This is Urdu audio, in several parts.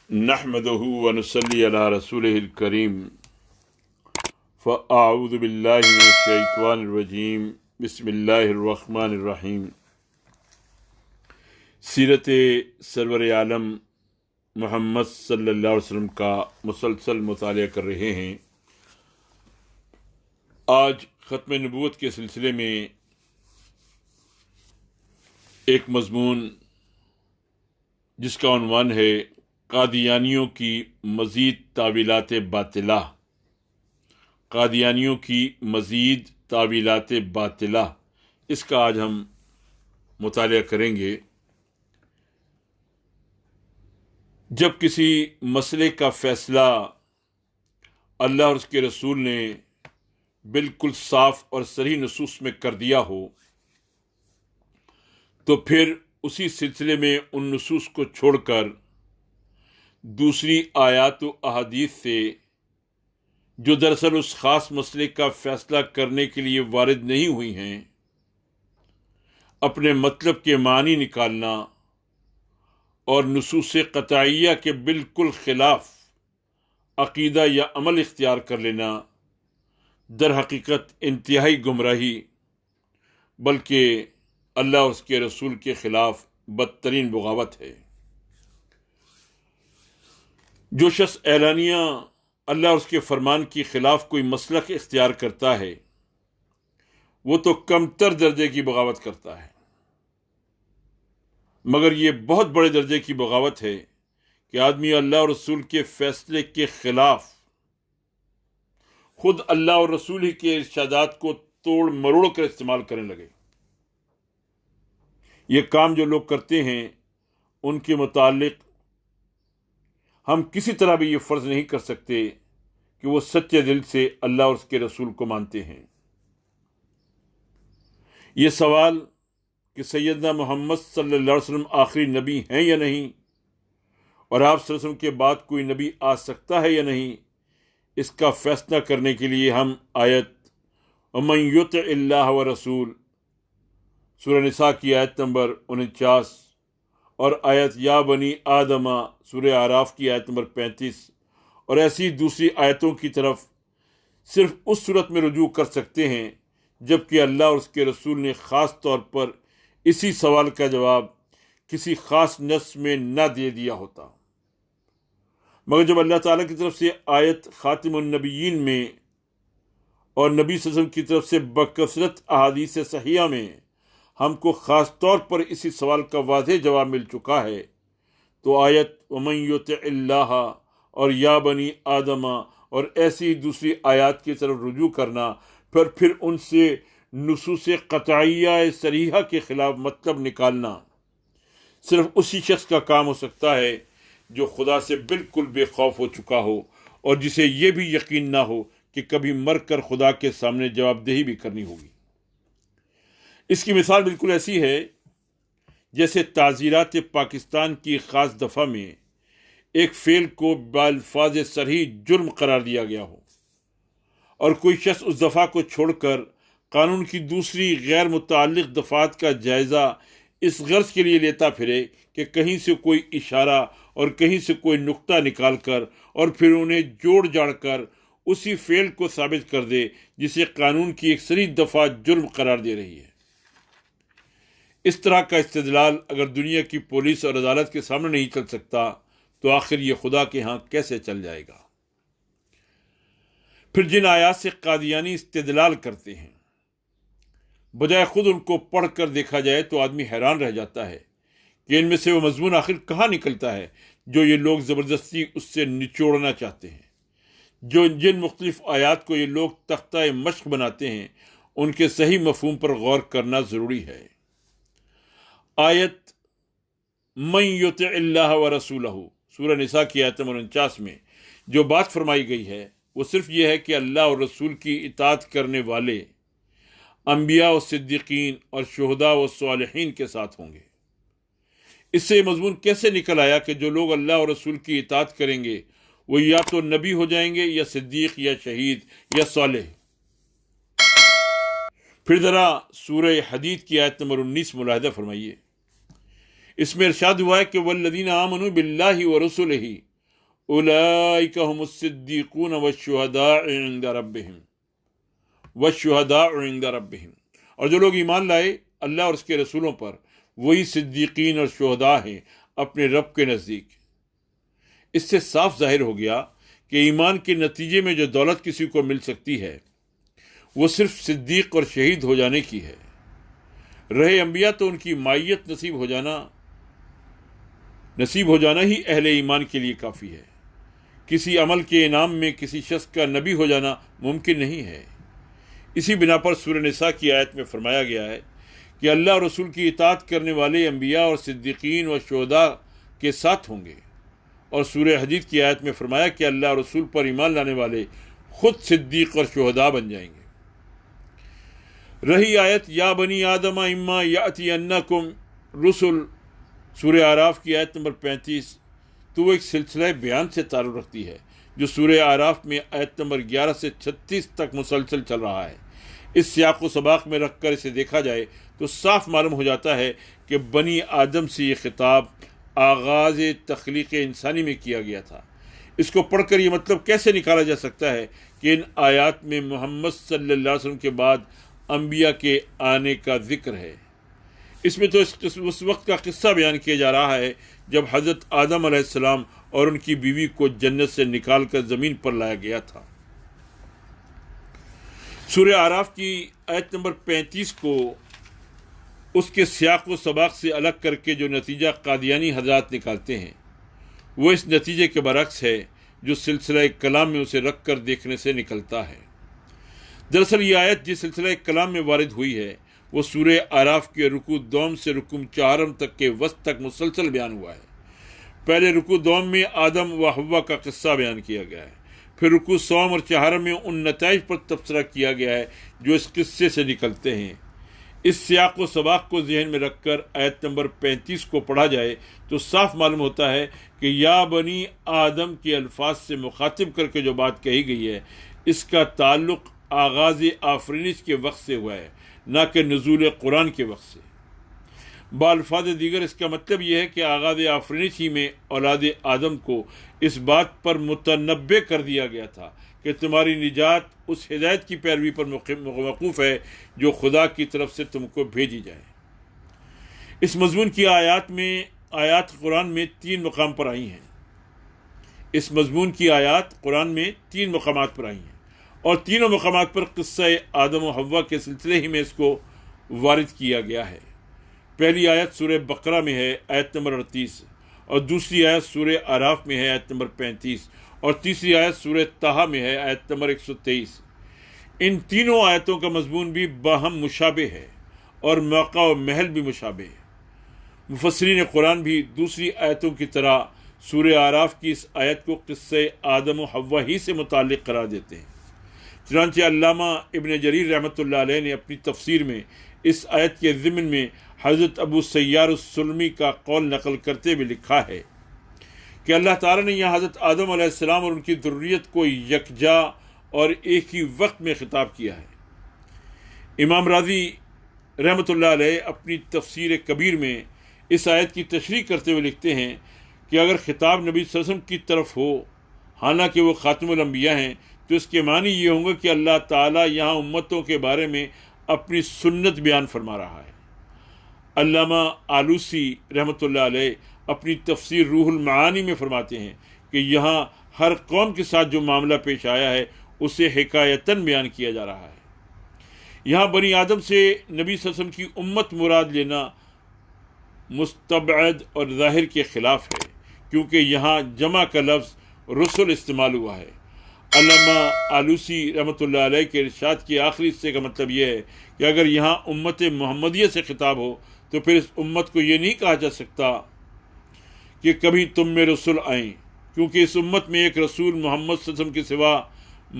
نحمده ونصلي على رسوله الكريم فأعوذ بالله من الشيطان الرجيم بسم الله الرحمن الرحیم۔ سیرت سرور عالم محمد صلی اللہ علیہ وسلم کا مسلسل مطالعہ کر رہے ہیں۔ آج ختم نبوت کے سلسلے میں ایک مضمون جس کا عنوان ہے قادیانیوں کی مزید تعویلات باطلہ، قادیانیوں کی مزید تعویلات باطلہ، اس کا آج ہم مطالعہ کریں گے۔ جب کسی مسئلے کا فیصلہ اللہ اور اس کے رسول نے بالکل صاف اور صریح نصوص میں کر دیا ہو تو پھر اسی سلسلے میں ان نصوص کو چھوڑ کر دوسری آیات و احادیث سے جو دراصل اس خاص مسئلے کا فیصلہ کرنے کے لیے وارد نہیں ہوئی ہیں، اپنے مطلب کے معنی نکالنا اور نصوص قطعیہ کے بالکل خلاف عقیدہ یا عمل اختیار کر لینا در حقیقت انتہائی گمراہی بلکہ اللہ اور اس کے رسول کے خلاف بدترین بغاوت ہے۔ جو شخص اعلانیہ اللہ اور اس کے فرمان کے خلاف کوئی مسلک اختیار کرتا ہے وہ تو کمتر درجے کی بغاوت کرتا ہے، مگر یہ بہت بڑے درجے کی بغاوت ہے کہ آدمی اللہ اور رسول کے فیصلے کے خلاف خود اللہ اور رسول ہی کے ارشادات کو توڑ مروڑ کر استعمال کرنے لگے۔ یہ کام جو لوگ کرتے ہیں ان کے متعلق ہم کسی طرح بھی یہ فرض نہیں کر سکتے کہ وہ سچے دل سے اللہ اور اس کے رسول کو مانتے ہیں۔ یہ سوال کہ سیدنا محمد صلی اللہ علیہ وسلم آخری نبی ہیں یا نہیں، اور آپ صلی اللہ علیہ وسلم کے بعد کوئی نبی آ سکتا ہے یا نہیں، اس کا فیصلہ کرنے کے لیے ہم آیت وَمَن يُطِعِ اللَّهَ وَرَسُولَهُ سورہ نساء کی آیت نمبر 49 اور آیت یا بنی آدم سورہ اعراف کی آیت نمبر 35 اور ایسی دوسری آیتوں کی طرف صرف اس صورت میں رجوع کر سکتے ہیں جبکہ اللہ اور اس کے رسول نے خاص طور پر اسی سوال کا جواب کسی خاص نص میں نہ دے دیا ہوتا۔ مگر جب اللہ تعالیٰ کی طرف سے آیت خاتم النبیین میں اور نبی صلی اللہ علیہ وسلم کی طرف سے بکثرت احادیث صحیحہ میں ہم کو خاص طور پر اسی سوال کا واضح جواب مل چکا ہے تو آیت وَمَن يُطِعِ اللَّهَ اور یا بنی آدم اور ایسی دوسری آیات کی طرف رجوع کرنا پھر ان سے نصوص قطعیہ صریحہ کے خلاف مطلب نکالنا صرف اسی شخص کا کام ہو سکتا ہے جو خدا سے بالکل بے خوف ہو چکا ہو اور جسے یہ بھی یقین نہ ہو کہ کبھی مر کر خدا کے سامنے جواب دہی بھی کرنی ہوگی۔ اس کی مثال بالکل ایسی ہے جیسے تعزیرات پاکستان کی خاص دفعہ میں ایک فعل کو بالفاظ صریح جرم قرار دیا گیا ہو اور کوئی شخص اس دفعہ کو چھوڑ کر قانون کی دوسری غیر متعلق دفعات کا جائزہ اس غرض کے لیے لیتا پھرے کہ کہیں سے کوئی اشارہ اور کہیں سے کوئی نقطہ نکال کر اور پھر انہیں جوڑ جاڑ کر اسی فعل کو ثابت کر دے جسے قانون کی ایک صریح دفعہ جرم قرار دے رہی ہے۔ اس طرح کا استدلال اگر دنیا کی پولیس اور عدالت کے سامنے نہیں چل سکتا تو آخر یہ خدا کے ہاں کیسے چل جائے گا؟ پھر جن آیات سے قادیانی استدلال کرتے ہیں بجائے خود ان کو پڑھ کر دیکھا جائے تو آدمی حیران رہ جاتا ہے کہ ان میں سے وہ مضمون آخر کہاں نکلتا ہے جو یہ لوگ زبردستی اس سے نچوڑنا چاہتے ہیں۔ جن مختلف آیات کو یہ لوگ تختہ مشق بناتے ہیں ان کے صحیح مفہوم پر غور کرنا ضروری ہے۔ آیت من یطع اللہ ورسولہ سورہ نساء کی آیت نمبر 49 میں جو بات فرمائی گئی ہے وہ صرف یہ ہے کہ اللہ اور رسول کی اطاعت کرنے والے انبیاء و صدیقین اور شہداء و صالحین کے ساتھ ہوں گے۔ اس سے یہ مضمون کیسے نکل آیا کہ جو لوگ اللہ اور رسول کی اطاعت کریں گے وہ یا تو نبی ہو جائیں گے یا صدیق یا شہید یا صالح؟ پھر ذرا سورہ حدید کی آیت نمبر 19 ملاحظہ فرمائیے۔ اس میں ارشاد ہوا ہے کہ والذین آمنوا باللہ ورسلہ اولئک هم الصدیقون والشہداء عند ربہم اور جو لوگ ایمان لائے اللہ اور اس کے رسولوں پر وہی صدیقین اور شہداء ہیں اپنے رب کے نزدیک۔ اس سے صاف ظاہر ہو گیا کہ ایمان کے نتیجے میں جو دولت کسی کو مل سکتی ہے وہ صرف صدیق اور شہید ہو جانے کی ہے۔ رہے انبیاء تو ان کی مائیت نصیب ہو جانا ہی اہل ایمان کے لیے کافی ہے۔ کسی عمل کے انعام میں کسی شخص کا نبی ہو جانا ممکن نہیں ہے۔ اسی بنا پر سورہ نساء کی آیت میں فرمایا گیا ہے کہ اللہ اور رسول کی اطاعت کرنے والے انبیاء اور صدیقین و شہداء کے ساتھ ہوں گے، اور سورہ حدید کی آیت میں فرمایا کہ اللہ اور رسول پر ایمان لانے والے خود صدیق اور شہداء بن جائیں گے۔ رہی آیت یا بنی آدم اما یأتینکم رسل، سورہ اعراف کی آیت نمبر 35، تو وہ ایک سلسلہ بیان سے تعلق رکھتی ہے جو سورہ اعراف میں آیت نمبر 11 سے 36 تک مسلسل چل رہا ہے۔ اس سیاق و سباق میں رکھ کر اسے دیکھا جائے تو صاف معلوم ہو جاتا ہے کہ بنی آدم سے یہ خطاب آغاز تخلیق انسانی میں کیا گیا تھا۔ اس کو پڑھ کر یہ مطلب کیسے نکالا جا سکتا ہے کہ ان آیات میں محمد صلی اللہ علیہ وسلم کے بعد انبیاء کے آنے کا ذکر ہے؟ اس میں تو اس وقت کا قصہ بیان کیا جا رہا ہے جب حضرت آدم علیہ السلام اور ان کی بیوی کو جنت سے نکال کر زمین پر لایا گیا تھا۔ سورہ اعراف کی آیت نمبر 35 کو اس کے سیاق و سباق سے الگ کر کے جو نتیجہ قادیانی حضرات نکالتے ہیں وہ اس نتیجے کے برعکس ہے جو سلسلہ کلام میں اسے رکھ کر دیکھنے سے نکلتا ہے۔ دراصل یہ آیت جس سلسلہ کلام میں وارد ہوئی ہے وہ سورہ اعراف کے رکوع دوم سے رکوع چہارم تک کے وسط تک مسلسل بیان ہوا ہے۔ پہلے رکوع دوم میں آدم و حوا کا قصہ بیان کیا گیا ہے، پھر رکوع سوم اور چہارم میں ان نتائج پر تبصرہ کیا گیا ہے جو اس قصے سے نکلتے ہیں۔ اس سیاق و سباق کو ذہن میں رکھ کر آیت نمبر 35 کو پڑھا جائے تو صاف معلوم ہوتا ہے کہ یا بنی آدم کے الفاظ سے مخاطب کر کے جو بات کہی گئی ہے اس کا تعلق آغاز آفرینش کے وقت سے ہوا ہے، نہ کہ نزول قرآن کے وقت سے۔ بالفاظ دیگر اس کا مطلب یہ ہے کہ آغاز آفرینش ہی میں اولاد آدم کو اس بات پر متنبع کر دیا گیا تھا کہ تمہاری نجات اس ہدایت کی پیروی پر موقوف ہے جو خدا کی طرف سے تم کو بھیجی جائے۔ اس مضمون کی آیات قرآن میں 3 مقام پر آئی ہیں۔ اس مضمون کی آیات قرآن میں 3 مقامات پر آئی ہیں اور تینوں مقامات پر قصہ آدم و حوا کے سلسلے ہی میں اس کو وارد کیا گیا ہے۔ پہلی آیت سورہ بقرہ میں ہے آیت نمبر 38، اور دوسری آیت سورہ اعراف میں ہے آیت نمبر 35، اور تیسری آیت سورہ طٰہٰ میں ہے آیت نمبر 123۔ ان تینوں آیتوں کا مضمون بھی باہم مشابہ ہے اور موقع و محل بھی مشابہ ہے۔ مفسرین قرآن بھی دوسری آیتوں کی طرح سورہ اعراف کی اس آیت کو قصہ آدم و حوا ہی سے متعلق قرار دیتے ہیں۔ چنانچہ علامہ ابن جریر رحمۃ اللہ علیہ نے اپنی تفسیر میں اس آیت کے ضمن میں حضرت ابو سیار السلمی کا قول نقل کرتے ہوئے لکھا ہے کہ اللہ تعالیٰ نے یہاں حضرت آدم علیہ السلام اور ان کی ذریت کو یکجا اور ایک ہی وقت میں خطاب کیا ہے۔ امام راضی رحمۃ اللہ علیہ اپنی تفسیر کبیر میں اس آیت کی تشریح کرتے ہوئے لکھتے ہیں کہ اگر خطاب نبی صلی اللہ علیہ وسلم کی طرف ہو حالانکہ وہ خاتم الانبیاء ہیں تو اس کے معنی یہ ہوں گے کہ اللہ تعالیٰ یہاں امتوں کے بارے میں اپنی سنت بیان فرما رہا ہے۔ علامہ آلوسی رحمۃ اللہ علیہ اپنی تفسیر روح المعانی میں فرماتے ہیں کہ یہاں ہر قوم کے ساتھ جو معاملہ پیش آیا ہے اسے حکایتاً بیان کیا جا رہا ہے۔ یہاں بنی آدم سے نبی صلی اللہ علیہ وسلم کی امت مراد لینا مستبعد اور ظاہر کے خلاف ہے، کیونکہ یہاں جمع کا لفظ رسل استعمال ہوا ہے۔ علامہ آلوسی رحمۃ اللہ علیہ کے ارشاد کے آخری حصے کا مطلب یہ ہے کہ اگر یہاں امت محمدیہ سے خطاب ہو تو پھر اس امت کو یہ نہیں کہا جا سکتا کہ کبھی تم میں رسول آئیں، کیونکہ اس امت میں ایک رسول محمد صلی اللہ علیہ وسلم کے سوا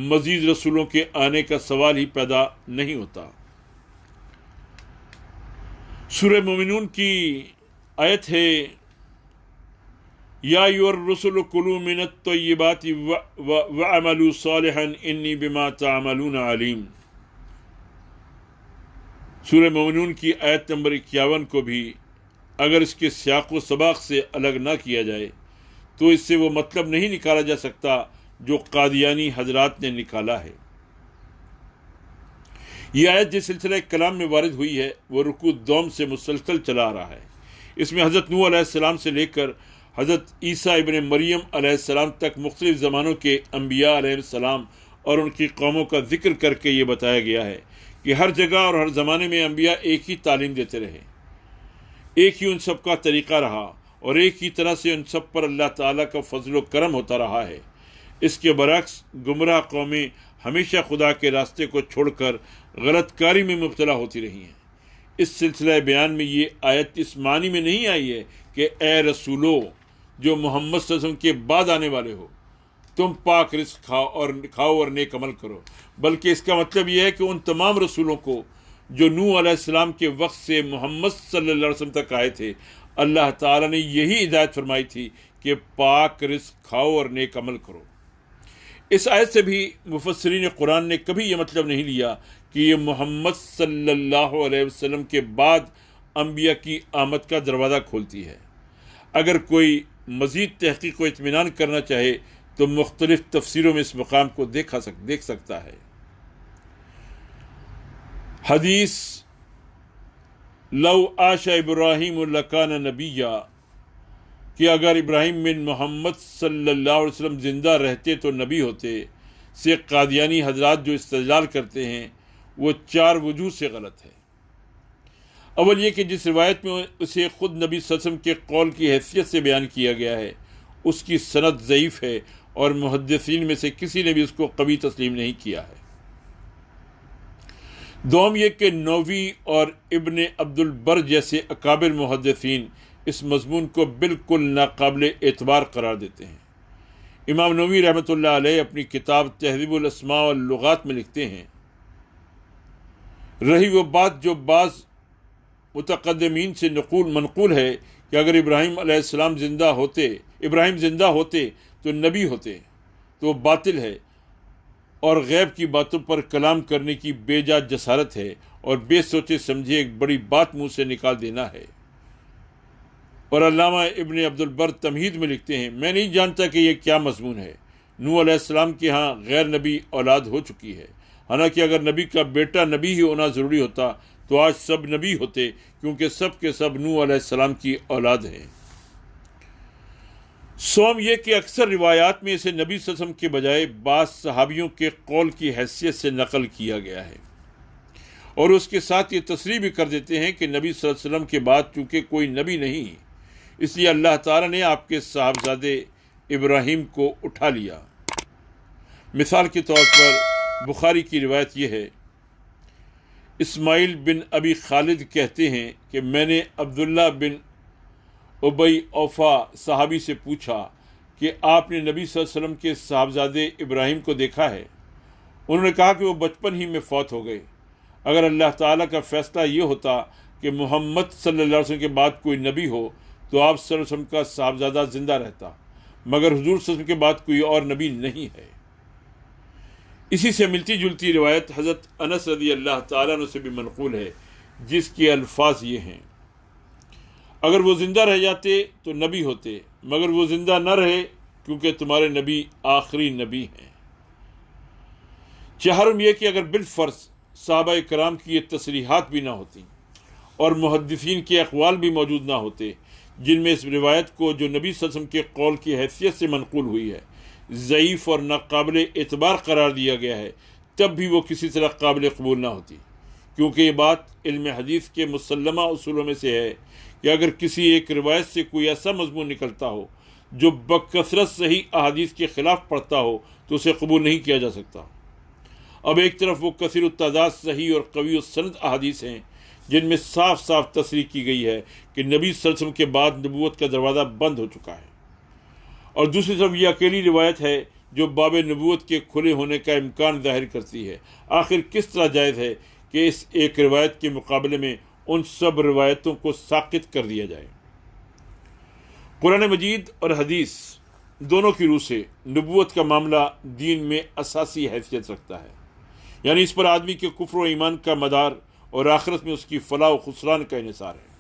مزید رسولوں کے آنے کا سوال ہی پیدا نہیں ہوتا۔ سورہ مومنون کی آیت ہے یا ایھا الرسل کلوا من الطیبات وعملوا صالحا انی بما تعملون علیم۔ سورہ مومنون کی آیت نمبر 51 کو بھی اگر اس کے سیاق و سباق سے الگ نہ کیا جائے تو اس سے وہ مطلب نہیں نکالا جا سکتا جو قادیانی حضرات نے نکالا ہے۔ یہ آیت جس سلسلہ کلام میں وارد ہوئی ہے وہ رکوع دوم سے مسلسل چلا آ رہا ہے۔ اس میں حضرت نوح علیہ السلام سے لے کر حضرت عیسیٰ ابن مریم علیہ السلام تک مختلف زمانوں کے انبیاء علیہ السلام اور ان کی قوموں کا ذکر کر کے یہ بتایا گیا ہے کہ ہر جگہ اور ہر زمانے میں انبیاء ایک ہی تعلیم دیتے رہے، ایک ہی ان سب کا طریقہ رہا اور ایک ہی طرح سے ان سب پر اللہ تعالیٰ کا فضل و کرم ہوتا رہا ہے۔ اس کے برعکس گمراہ قومیں ہمیشہ خدا کے راستے کو چھوڑ کر غلط کاری میں مبتلا ہوتی رہی ہیں۔ اس سلسلہ بیان میں یہ آیت اس معنی میں نہیں آئی ہے کہ اے رسولو جو محمد صلی اللہ علیہ وسلم کے بعد آنے والے ہو، تم پاک رزق کھاؤ اور نیک عمل کرو، بلکہ اس کا مطلب یہ ہے کہ ان تمام رسولوں کو جو نوح علیہ السلام کے وقت سے محمد صلی اللہ علیہ وسلم تک آئے تھے، اللہ تعالیٰ نے یہی ہدایت فرمائی تھی کہ پاک رزق کھاؤ اور نیک عمل کرو۔ اس آیت سے بھی مفسرین قرآن نے کبھی یہ مطلب نہیں لیا کہ یہ محمد صلی اللہ علیہ وسلم کے بعد انبیاء کی آمد کا دروازہ کھولتی ہے۔ اگر کوئی مزید تحقیق و اطمینان کرنا چاہے تو مختلف تفسیروں میں اس مقام کو دیکھ سکتا ہے۔ حدیث لو عاش ابراہیم لکان نبیّا کہ اگر ابراہیم بن محمد صلی اللہ علیہ وسلم زندہ رہتے تو نبی ہوتے، سے قادیانی حضرات جو استدلال کرتے ہیں وہ 4 وجوہ سے غلط ہے۔ اول یہ کہ جس روایت میں اسے خود نبی صلی اللہ علیہ وسلم کے قول کی حیثیت سے بیان کیا گیا ہے اس کی سند ضعیف ہے اور محدثین میں سے کسی نے بھی اس کو قوی تسلیم نہیں کیا ہے۔ دوم یہ کہ نووی اور ابن عبد البر جیسے اکابر محدثین اس مضمون کو بالکل ناقابل اعتبار قرار دیتے ہیں۔ امام نووی رحمۃ اللہ علیہ اپنی کتاب تہذیب الاسماء واللغات میں لکھتے ہیں، رہی وہ بات جو بعض متقدمین سے منقول ہے کہ اگر ابراہیم زندہ ہوتے تو نبی ہوتے، تو وہ باطل ہے اور غیب کی باتوں پر کلام کرنے کی بے جا جسارت ہے اور بے سوچے سمجھے ایک بڑی بات منہ سے نکال دینا ہے۔ اور علامہ ابن عبد البر تمہید میں لکھتے ہیں، میں نہیں جانتا کہ یہ کیا مضمون ہے۔ نوح علیہ السلام کے ہاں غیر نبی اولاد ہو چکی ہے، حالانکہ اگر نبی کا بیٹا نبی ہی ہونا ضروری ہوتا تو آج سب نبی ہوتے، کیونکہ سب کے سب نوح علیہ السلام کی اولاد ہیں۔ سوم یہ کہ اکثر روایات میں اسے نبی صلی اللہ علیہ وسلم کے بجائے بعض صحابیوں کے قول کی حیثیت سے نقل کیا گیا ہے، اور اس کے ساتھ یہ تصریح بھی کر دیتے ہیں کہ نبی صلی اللہ علیہ وسلم کے بعد چونکہ کوئی نبی نہیں، اس لیے اللہ تعالیٰ نے آپ کے صاحبزادے ابراہیم کو اٹھا لیا۔ مثال کے طور پر بخاری کی روایت یہ ہے، اسماعیل بن ابی خالد کہتے ہیں کہ میں نے عبداللہ بن ابی اوفا صحابی سے پوچھا کہ آپ نے نبی صلی اللہ علیہ وسلم کے صاحبزادے ابراہیم کو دیکھا ہے؟ انہوں نے کہا کہ وہ بچپن ہی میں فوت ہو گئے۔ اگر اللہ تعالیٰ کا فیصلہ یہ ہوتا کہ محمد صلی اللہ علیہ وسلم کے بعد کوئی نبی ہو تو آپ صلی اللہ علیہ وسلم کا صاحبزادہ زندہ رہتا، مگر حضور صلی اللہ علیہ وسلم کے بعد کوئی اور نبی نہیں ہے۔ اسی سے ملتی جلتی روایت حضرت انس رضی اللہ تعالیٰ عنہ سے بھی منقول ہے، جس کے الفاظ یہ ہیں، اگر وہ زندہ رہ جاتے تو نبی ہوتے، مگر وہ زندہ نہ رہے کیونکہ تمہارے نبی آخری نبی ہیں۔ چہارم یہ کہ اگر بالفرض صحابہ کرام کی یہ تصریحات بھی نہ ہوتی اور محدثین کے اقوال بھی موجود نہ ہوتے جن میں اس روایت کو جو نبی صلی اللہ علیہ وسلم کے قول کی حیثیت سے منقول ہوئی ہے ضعیف اور ناقابل اعتبار قرار دیا گیا ہے، تب بھی وہ کسی طرح قابل قبول نہ ہوتی، کیونکہ یہ بات علم حدیث کے مسلمہ اصولوں میں سے ہے کہ اگر کسی ایک روایت سے کوئی ایسا مضمون نکلتا ہو جو بکثرت صحیح احادیث کے خلاف پڑتا ہو تو اسے قبول نہیں کیا جا سکتا۔ اب ایک طرف وہ کثیر التعداد صحیح اور قوی السند احادیث ہیں جن میں صاف صاف تصریح کی گئی ہے کہ نبی صلی اللہ علیہ وسلم کے بعد نبوت کا دروازہ بند ہو چکا ہے، اور دوسری طرف یہ اکیلی روایت ہے جو باب نبوت کے کھلے ہونے کا امکان ظاہر کرتی ہے۔ آخر کس طرح جائز ہے کہ اس ایک روایت کے مقابلے میں ان سب روایتوں کو ساقط کر دیا جائے؟ قرآن مجید اور حدیث دونوں کی روح سے نبوت کا معاملہ دین میں اساسی حیثیت رکھتا ہے، یعنی اس پر آدمی کے کفر و ایمان کا مدار اور آخرت میں اس کی فلاح و خسران کا انحصار ہے۔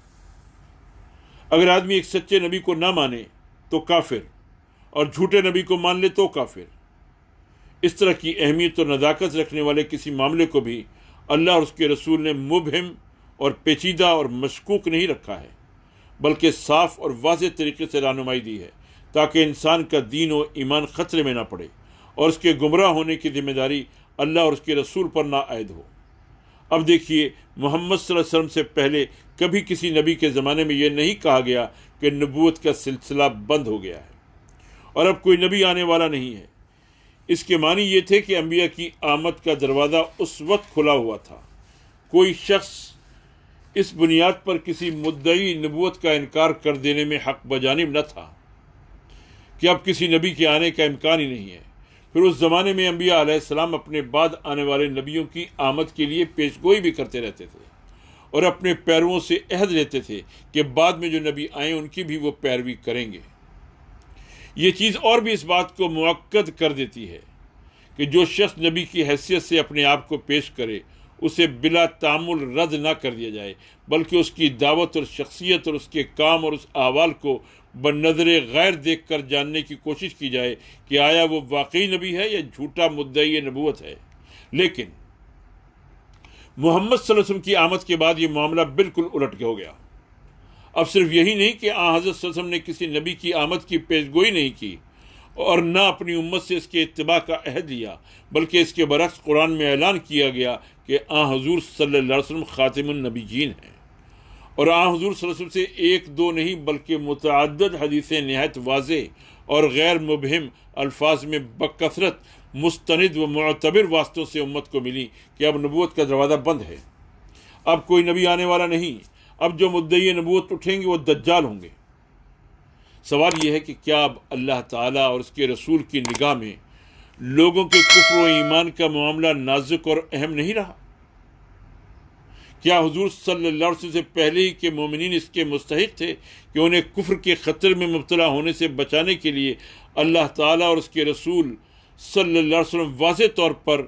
اگر آدمی ایک سچے نبی کو نہ مانے تو کافر، اور جھوٹے نبی کو مان لے تو کافر۔ اس طرح کی اہمیت اور نزاکت رکھنے والے کسی معاملے کو بھی اللہ اور اس کے رسول نے مبہم اور پیچیدہ اور مشکوک نہیں رکھا ہے، بلکہ صاف اور واضح طریقے سے رہنمائی دی ہے تاکہ انسان کا دین و ایمان خطرے میں نہ پڑے اور اس کے گمراہ ہونے کی ذمہ داری اللہ اور اس کے رسول پر نہ عائد ہو۔ اب دیکھیے، محمد صلی اللہ علیہ وسلم سے پہلے کبھی کسی نبی کے زمانے میں یہ نہیں کہا گیا کہ نبوت کا سلسلہ بند ہو گیا ہے اور اب کوئی نبی آنے والا نہیں ہے۔ اس کے معنی یہ تھے کہ انبیاء کی آمد کا دروازہ اس وقت کھلا ہوا تھا۔ کوئی شخص اس بنیاد پر کسی مدعی نبوت کا انکار کر دینے میں حق بجانب نہ تھا کہ اب کسی نبی کے آنے کا امکان ہی نہیں ہے۔ پھر اس زمانے میں انبیاء علیہ السلام اپنے بعد آنے والے نبیوں کی آمد کے لیے پیش گوئی بھی کرتے رہتے تھے اور اپنے پیرووں سے عہد لیتے تھے کہ بعد میں جو نبی آئیں ان کی بھی وہ پیروی کریں گے۔ یہ چیز اور بھی اس بات کو مؤکد کر دیتی ہے کہ جو شخص نبی کی حیثیت سے اپنے آپ کو پیش کرے اسے بلا تعامل رد نہ کر دیا جائے، بلکہ اس کی دعوت اور شخصیت اور اس کے کام اور اس احوال کو بنظر غیر دیکھ کر جاننے کی کوشش کی جائے کہ آیا وہ واقعی نبی ہے یا جھوٹا مدعی نبوت ہے۔ لیکن محمد صلی اللہ علیہ وسلم کی آمد کے بعد یہ معاملہ بالکل الٹ ہو گیا۔ اب صرف یہی نہیں کہ حضرت صلی اللہ علیہ وسلم نے کسی نبی کی آمد کی پیش گوئی نہیں کی اور نہ اپنی امت سے اس کے اتباع کا عہد لیا، بلکہ اس کے برعکس قرآن میں اعلان کیا گیا کہ حضور صلی اللہ علیہ وسلم خاتم النبیین ہیں، اور حضور صلی اللہ علیہ وسلم سے ایک دو نہیں بلکہ متعدد حدیثیں نہایت واضح اور غیر مبہم الفاظ میں بکثرت مستند و معتبر واسطوں سے امت کو ملی کہ اب نبوت کا دروازہ بند ہے، اب کوئی نبی آنے والا نہیں، اب جو مدعی نبوت اٹھیں گے وہ دجال ہوں گے۔ سوال یہ ہے کہ کیا اب اللہ تعالیٰ اور اس کے رسول کی نگاہ میں لوگوں کے کفر و ایمان کا معاملہ نازک اور اہم نہیں رہا؟ کیا حضور صلی اللہ علیہ وسلم سے پہلے ہی کے مومنین اس کے مستحق تھے کہ انہیں کفر کے خطر میں مبتلا ہونے سے بچانے کے لیے اللہ تعالیٰ اور اس کے رسول صلی اللہ علیہ وسلم واضح طور پر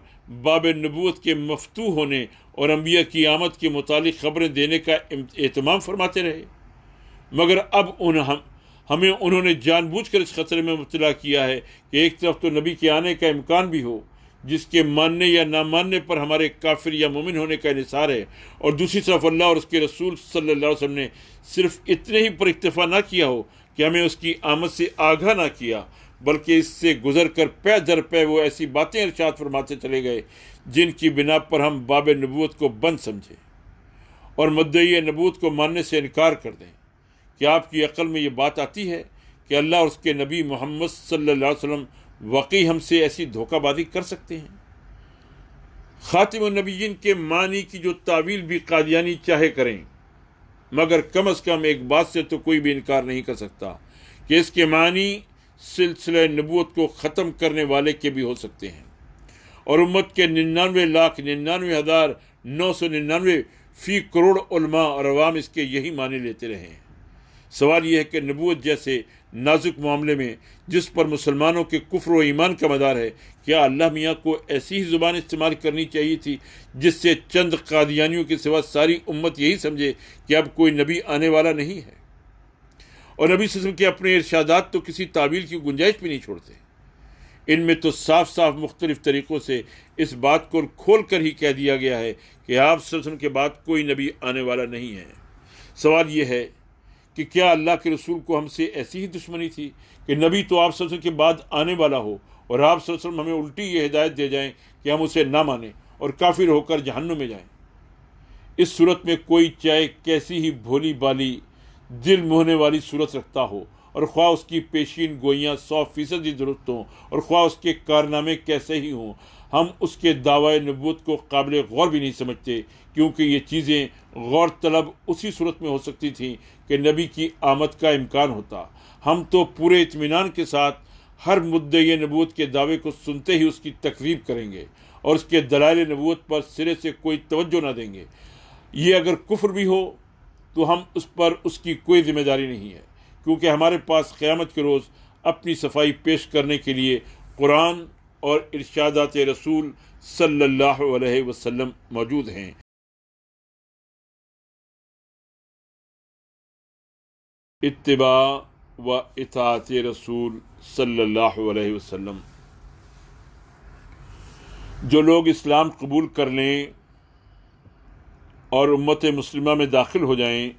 باب نبوت کے مفتوح ہونے اور انبیاء کی آمد کے متعلق خبریں دینے کا اہتمام فرماتے رہے؟ مگر اب ہمیں انہوں نے جان بوجھ کر اس خطرے میں مبتلا کیا ہے کہ ایک طرف تو نبی کے آنے کا امکان بھی ہو جس کے ماننے یا نہ ماننے پر ہمارے کافر یا مومن ہونے کا انحصار ہے، اور دوسری طرف اللہ اور اس کے رسول صلی اللہ علیہ وسلم نے صرف اتنے ہی پر اکتفا نہ کیا ہو کہ ہمیں اس کی آمد سے آگاہ نہ کیا، بلکہ اس سے گزر کر پے در پے وہ ایسی باتیں ارشاد فرماتے چلے گئے جن کی بنا پر ہم باب نبوت کو بند سمجھے اور مدعی نبوت کو ماننے سے انکار کر دیں۔ کیا آپ کی عقل میں یہ بات آتی ہے کہ اللہ اور اس کے نبی محمد صلی اللہ علیہ وسلم واقعی ہم سے ایسی دھوکہ بازی کر سکتے ہیں؟ خاتم النبیین کے معنی کی جو تعویل بھی قادیانی چاہے کریں، مگر کم از کم ایک بات سے تو کوئی بھی انکار نہیں کر سکتا کہ اس کے معنی سلسلہ نبوت کو ختم کرنے والے کے بھی ہو سکتے ہیں، اور امت کے 99,99,999 فی کروڑ علماء اور عوام اس کے یہی معنی لیتے رہے ہیں۔ سوال یہ ہے کہ نبوت جیسے نازک معاملے میں جس پر مسلمانوں کے کفر و ایمان کا مدار ہے، کیا اللہ میاں کو ایسی ہی زبان استعمال کرنی چاہیے تھی جس سے چند قادیانیوں کے سوا ساری امت یہی سمجھے کہ اب کوئی نبی آنے والا نہیں ہے؟ اور نبی صلی اللہ علیہ وسلم کے اپنے ارشادات تو کسی تعویل کی گنجائش بھی نہیں چھوڑتے۔ ان میں تو صاف صاف مختلف طریقوں سے اس بات کو کھول کر ہی کہہ دیا گیا ہے کہ آپ صلی اللہ علیہ وسلم کے بعد کوئی نبی آنے والا نہیں ہے۔ سوال یہ ہے کہ کیا اللہ کے رسول کو ہم سے ایسی ہی دشمنی تھی کہ نبی تو آپ صلی اللہ علیہ وسلم کے بعد آنے والا ہو اور آپ صلی اللہ علیہ وسلم ہمیں الٹی یہ ہدایت دے جائیں کہ ہم اسے نہ مانیں اور کافر ہو کر جہنم میں جائیں؟ اس صورت میں کوئی چاہے کیسی ہی بھولی بالی دل موہنے والی صورت رکھتا ہو اور خواہ اس کی پیشین گوئیاں 100% درست ہوں اور خواہ اس کے کارنامے کیسے ہی ہوں، ہم اس کے دعوی نبوت کو قابل غور بھی نہیں سمجھتے، کیونکہ یہ چیزیں غور طلب اسی صورت میں ہو سکتی تھیں کہ نبی کی آمد کا امکان ہوتا۔ ہم تو پورے اطمینان کے ساتھ ہر مدعی نبوت کے دعوے کو سنتے ہی اس کی تکذیب کریں گے اور اس کے دلائل نبوت پر سرے سے کوئی توجہ نہ دیں گے۔ یہ اگر کفر بھی ہو تو ہم اس پر اس کی کوئی ذمہ داری نہیں ہے، کیونکہ ہمارے پاس قیامت کے روز اپنی صفائی پیش کرنے کے لیے قرآن اور ارشادات رسول صلی اللہ علیہ وسلم موجود ہیں۔ اتباع و اطاعت رسول صلی اللہ علیہ وسلم۔ جو لوگ اسلام قبول کر لیں اور امت مسلمہ میں داخل ہو جائیں،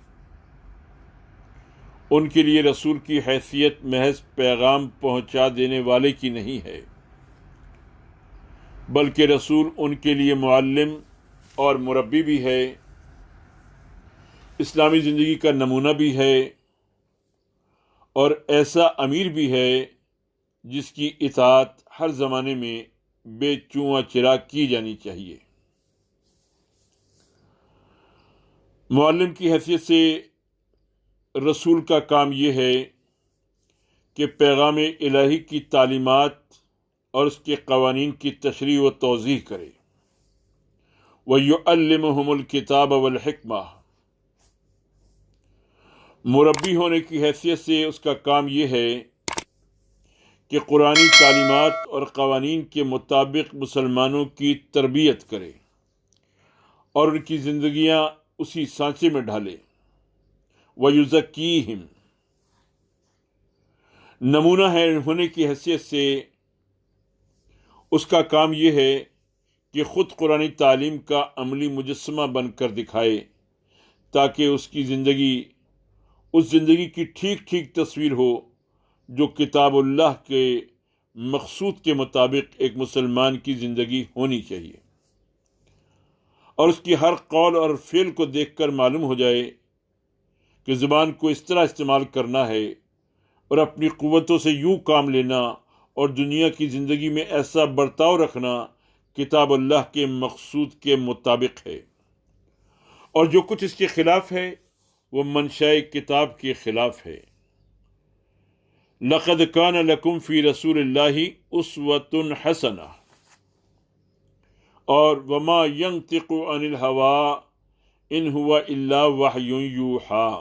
ان کے لیے رسول کی حیثیت محض پیغام پہنچا دینے والے کی نہیں ہے، بلکہ رسول ان کے لیے معلم اور مربی بھی ہے، اسلامی زندگی کا نمونہ بھی ہے، اور ایسا امیر بھی ہے جس کی اطاعت ہر زمانے میں بے چونہ چرا کی جانی چاہیے۔ معلم کی حیثیت سے رسول کا کام یہ ہے کہ پیغام الہی کی تعلیمات اور اس کے قوانین کی تشریح و توضیح کرے۔ وَيُعَلِّمُهُمُ الْكِتَابَ وَالْحِكْمَةَ۔ مربی ہونے کی حیثیت سے اس کا کام یہ ہے کہ قرآنی تعلیمات اور قوانین کے مطابق مسلمانوں کی تربیت کرے اور ان کی زندگیاں اسی سانچے میں ڈھالے۔ وَيُزَكِّيهِمْ۔ نمونہ ہے ہونے کی حیثیت سے اس کا کام یہ ہے کہ خود قرآنی تعلیم کا عملی مجسمہ بن کر دکھائے تاکہ اس کی زندگی اس زندگی کی ٹھیک ٹھیک تصویر ہو جو کتاب اللہ کے مقصود کے مطابق ایک مسلمان کی زندگی ہونی چاہیے، اور اس کی ہر قول اور فعل کو دیکھ کر معلوم ہو جائے کہ زبان کو اس طرح استعمال کرنا ہے اور اپنی قوتوں سے یوں کام لینا اور دنیا کی زندگی میں ایسا برتاؤ رکھنا کتاب اللہ کے مقصود کے مطابق ہے، اور جو کچھ اس کے خلاف ہے وہ منشاء کتاب کے خلاف ہے۔ لَقَدْ كَانَ لَكُمْ فِي رَسُولِ اللَّهِ أُسْوَةٌ حَسَنَةٌ، اور وَمَا يَنطِقُ عَنِ الْهَوَىٰ إِنْ هُوَ إِلَّا وَحْيٌ يُوحَىٰ۔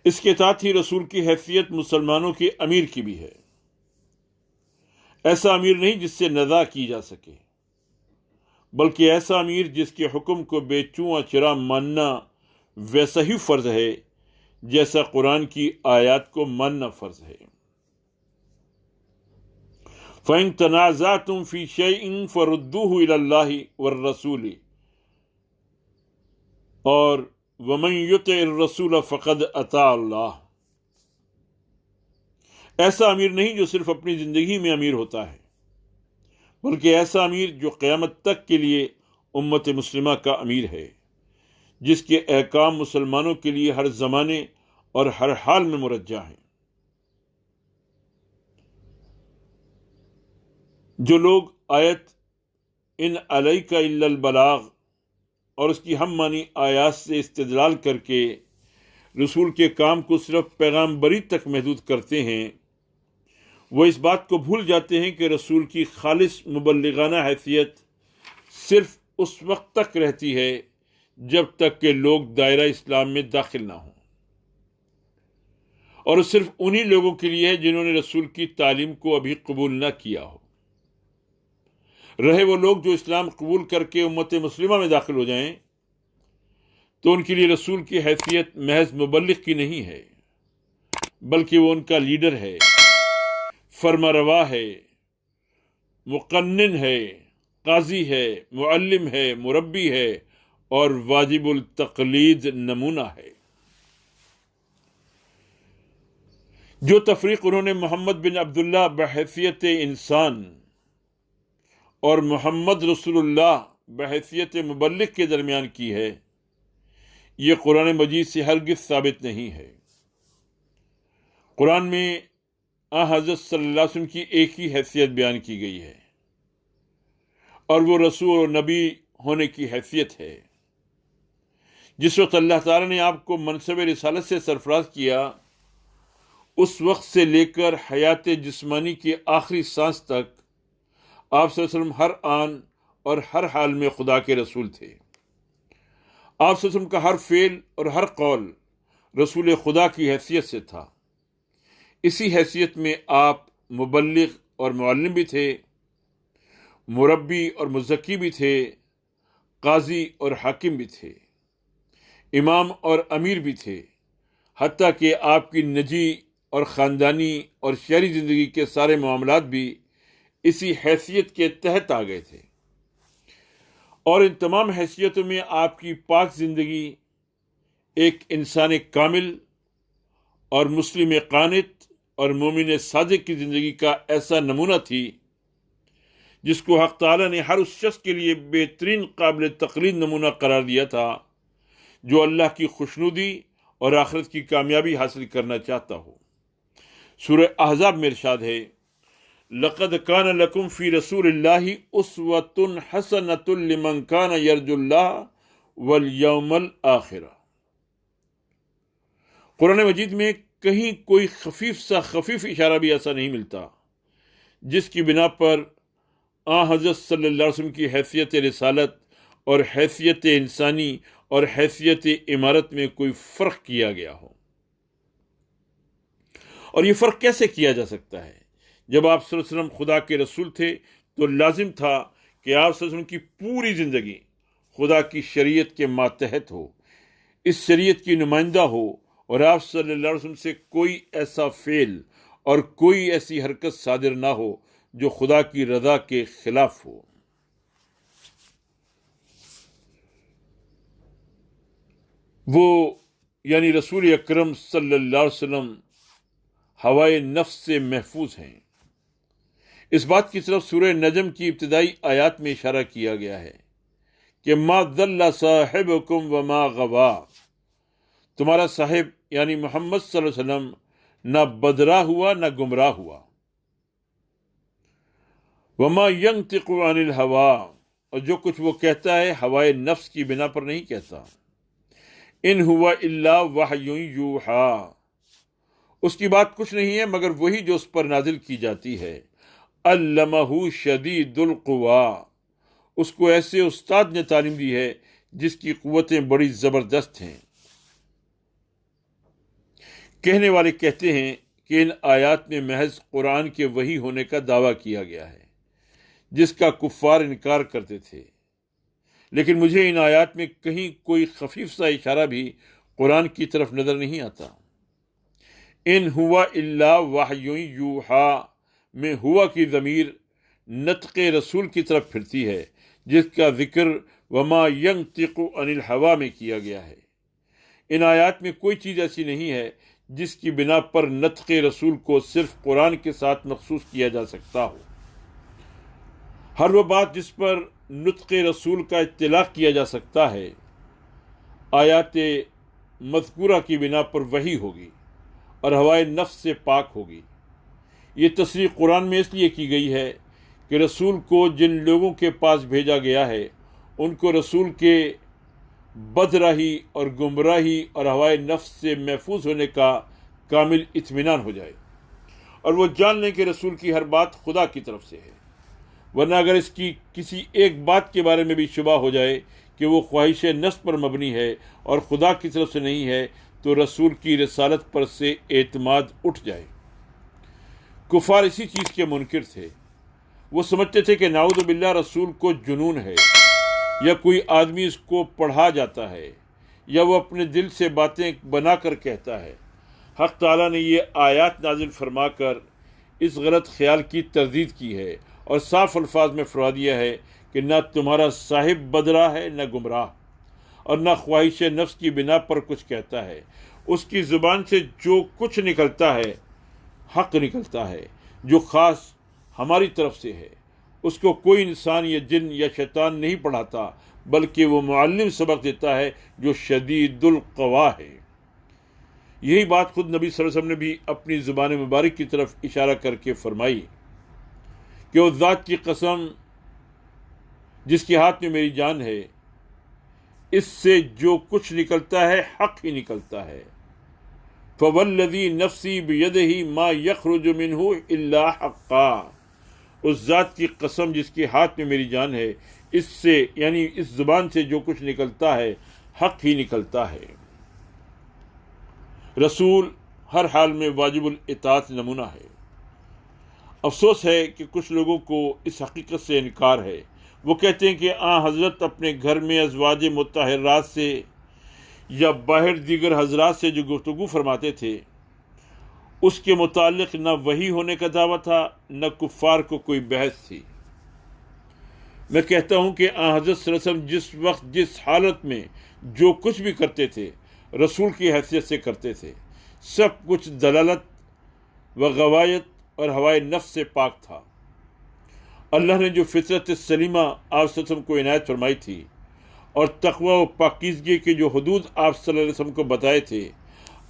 اس کے ساتھ ہی رسول کی حیثیت مسلمانوں کے امیر کی بھی ہے، ایسا امیر نہیں جس سے نزاع کی جا سکے، بلکہ ایسا امیر جس کے حکم کو بے چونہ چرا ماننا ویسا ہی فرض ہے جیسا قرآن کی آیات کو ماننا فرض ہے۔ فَإِن تَنَازَعْتُمْ فِي شَيْءٍ فَرُدُّوهُ إِلَى اللَّهِ وَالرَّسُولِ، اور وَمَن يُطِعِ الرَّسُولَ فَقَدْ أَطَاعَ اللَّهَ۔ ایسا امیر نہیں جو صرف اپنی زندگی میں امیر ہوتا ہے، بلکہ ایسا امیر جو قیامت تک کے لیے امت مسلمہ کا امیر ہے، جس کے احکام مسلمانوں کے لیے ہر زمانے اور ہر حال میں مرجع ہیں۔ جو لوگ آیت ان علیک الا البلاغ اور اس کی ہم معنی آیات سے استدلال کر کے رسول کے کام کو صرف پیغام بری تک محدود کرتے ہیں، وہ اس بات کو بھول جاتے ہیں کہ رسول کی خالص مبلغانہ حیثیت صرف اس وقت تک رہتی ہے جب تک کہ لوگ دائرہ اسلام میں داخل نہ ہوں، اور صرف انہی لوگوں کے لیے ہے جنہوں نے رسول کی تعلیم کو ابھی قبول نہ کیا ہو۔ رہے وہ لوگ جو اسلام قبول کر کے امت مسلمہ میں داخل ہو جائیں تو ان کے لیے رسول کی حیثیت محض مبلغ کی نہیں ہے، بلکہ وہ ان کا لیڈر ہے، فرما روا ہے، مقنن ہے، قاضی ہے، معلم ہے، مربی ہے اور واجب التقلید نمونہ ہے۔ جو تفریق انہوں نے محمد بن عبداللہ بحیثیت انسان اور محمد رسول اللہ بحیثیت مبلغ کے درمیان کی ہے، یہ قرآن مجید سے ہرگز ثابت نہیں ہے۔ قرآن میں حضرت صلی اللہ علیہ وسلم کی ایک ہی حیثیت بیان کی گئی ہے، اور وہ رسول اور نبی ہونے کی حیثیت ہے۔ جس وقت اللہ تعالیٰ نے آپ کو منصب رسالت سے سرفراز کیا، اس وقت سے لے کر حیات جسمانی کی آخری سانس تک آپ صلی اللہ علیہ وسلم ہر آن اور ہر حال میں خدا کے رسول تھے۔ آپ صلی اللہ علیہ وسلم کا ہر فعل اور ہر قول رسول خدا کی حیثیت سے تھا۔ اسی حیثیت میں آپ مبلغ اور معلم بھی تھے، مربی اور مزکی بھی تھے، قاضی اور حاکم بھی تھے، امام اور امیر بھی تھے، حتیٰ کہ آپ کی نجی اور خاندانی اور شہری زندگی کے سارے معاملات بھی اسی حیثیت کے تحت آ گئے تھے، اور ان تمام حیثیتوں میں آپ کی پاک زندگی ایک انسان کامل اور مسلم قانت اور مومن صادق کی زندگی کا ایسا نمونہ تھی جس کو حق تعالیٰ نے ہر اس شخص کے لیے بہترین قابل تقلید نمونہ قرار دیا تھا جو اللہ کی خوشنودی اور آخرت کی کامیابی حاصل کرنا چاہتا ہو۔ سورہ احزاب میں ارشاد ہے، لَقَدْ كَانَ لَكُمْ فِي رَسُولِ اللَّهِ أُسْوَةٌ حَسَنَةٌ لِمَنْ كَانَ يَرْجُو اللَّهَ وَالْيَوْمَ الْآخِرَ۔ قرآن مجید میں کہیں کوئی خفیف اشارہ بھی ایسا نہیں ملتا جس کی بنا پر حضرت صلی اللہ علیہ وسلم کی حیثیت رسالت اور حیثیت انسانی اور حیثیت امارت میں کوئی فرق کیا گیا ہو۔ اور یہ فرق کیسے کیا جا سکتا ہے؟ جب آپ صلی اللہ علیہ وسلم خدا کے رسول تھے تو لازم تھا کہ آپ صلی اللہ علیہ وسلم کی پوری زندگی خدا کی شریعت کے ماتحت ہو، اس شریعت کی نمائندہ ہو، اور آپ صلی اللہ علیہ وسلم سے کوئی ایسا فعل اور کوئی ایسی حرکت صادر نہ ہو جو خدا کی رضا کے خلاف ہو۔ وہ یعنی رسول اکرم صلی اللہ علیہ وسلم ہوائے نفس سے محفوظ ہیں۔ اس بات کی طرف سورہ نجم کی ابتدائی آیات میں اشارہ کیا گیا ہے کہ ما ضل صاحبکم وما غوا، تمہارا صاحب یعنی محمد صلی اللہ علیہ وسلم نہ بدراہ ہوا نہ گمراہ ہوا۔ وما ينطق عن الهوى، اور جو کچھ وہ کہتا ہے ہوائے نفس کی بنا پر نہیں کہتا۔ ان هو الا وحی یوحی، اس کی بات کچھ نہیں ہے مگر وہی جو اس پر نازل کی جاتی ہے۔ علمہ شدید القویٰ، اس کو ایسے استاد نے تعلیم دی ہے جس کی قوتیں بڑی زبردست ہیں۔ کہنے والے کہتے ہیں کہ ان آیات میں محض قرآن کے وحی ہونے کا دعویٰ کیا گیا ہے جس کا کفار انکار کرتے تھے، لیکن مجھے ان آیات میں کہیں کوئی خفیف سا اشارہ بھی قرآن کی طرف نظر نہیں آتا۔ ان ہوا الا وحی یوحی میں ہوا کی ضمیر نطق رسول کی طرف پھرتی ہے جس کا ذکر وما ینطق عن الہوی میں کیا گیا ہے۔ ان آیات میں کوئی چیز ایسی نہیں ہے جس کی بنا پر نطق رسول کو صرف قرآن کے ساتھ مخصوص کیا جا سکتا ہو۔ ہر وہ بات جس پر نطق رسول کا اطلاق کیا جا سکتا ہے آیات مذکورہ کی بنا پر وحی ہوگی اور ہوائے نفس سے پاک ہوگی۔ یہ تصریح قرآن میں اس لیے کی گئی ہے کہ رسول کو جن لوگوں کے پاس بھیجا گیا ہے ان کو رسول کے بدراہی اور گمراہی اور ہوائے نفس سے محفوظ ہونے کا کامل اطمینان ہو جائے، اور وہ جان لیں کہ رسول کی ہر بات خدا کی طرف سے ہے، ورنہ اگر اس کی کسی ایک بات کے بارے میں بھی شبہ ہو جائے کہ وہ خواہش نفس پر مبنی ہے اور خدا کی طرف سے نہیں ہے تو رسول کی رسالت پر سے اعتماد اٹھ جائے۔ کفار اسی چیز کے منکر تھے، وہ سمجھتے تھے کہ نعوذ باللہ رسول کو جنون ہے، یا کوئی آدمی اس کو پڑھا جاتا ہے، یا وہ اپنے دل سے باتیں بنا کر کہتا ہے۔ حق تعالیٰ نے یہ آیات نازل فرما کر اس غلط خیال کی تردید کی ہے اور صاف الفاظ میں فرما دیا ہے کہ نہ تمہارا صاحب بدراہ ہے نہ گمراہ، اور نہ خواہش نفس کی بنا پر کچھ کہتا ہے۔ اس کی زبان سے جو کچھ نکلتا ہے حق نکلتا ہے جو خاص ہماری طرف سے ہے۔ اس کو کوئی انسان یا جن یا شیطان نہیں پڑھاتا بلکہ وہ معلم سبق دیتا ہے جو شدید القوا ہے۔ یہی بات خود نبی صلی اللہ علیہ وسلم نے بھی اپنی زبان مبارک کی طرف اشارہ کر کے فرمائی کہ اس ذات کی قسم جس کے ہاتھ میں میری جان ہے، اس سے جو کچھ نکلتا ہے حق ہی نکلتا ہے۔ فوالذی نفسی بیدہ ما یخرج منہ الا حقا، اس ذات کی قسم جس کے ہاتھ میں میری جان ہے، اس سے یعنی اس زبان سے جو کچھ نکلتا ہے حق ہی نکلتا ہے۔ رسول ہر حال میں واجب الاطاعت نمونہ ہے۔ افسوس ہے کہ کچھ لوگوں کو اس حقیقت سے انکار ہے۔ وہ کہتے ہیں کہ حضرت اپنے گھر میں ازواج مطہرات سے یا باہر دیگر حضرات سے جو گفتگو فرماتے تھے اس کے متعلق نہ وحی ہونے کا دعویٰ تھا، نہ کفار کو کوئی بحث تھی۔ میں کہتا ہوں کہ آن حضرت صلی اللہ علیہ وسلم جس وقت جس حالت میں جو کچھ بھی کرتے تھے رسول کی حیثیت سے کرتے تھے، سب کچھ دلالت و غوایت اور ہوائے نفس سے پاک تھا۔ اللہ نے جو فطرت سلیمہ آپ صلی اللہ علیہ وسلم کو عنایت فرمائی تھی اور تقوی و پاکیزگی کے جو حدود آپ صلی اللہ علیہ وسلم کو بتائے تھے،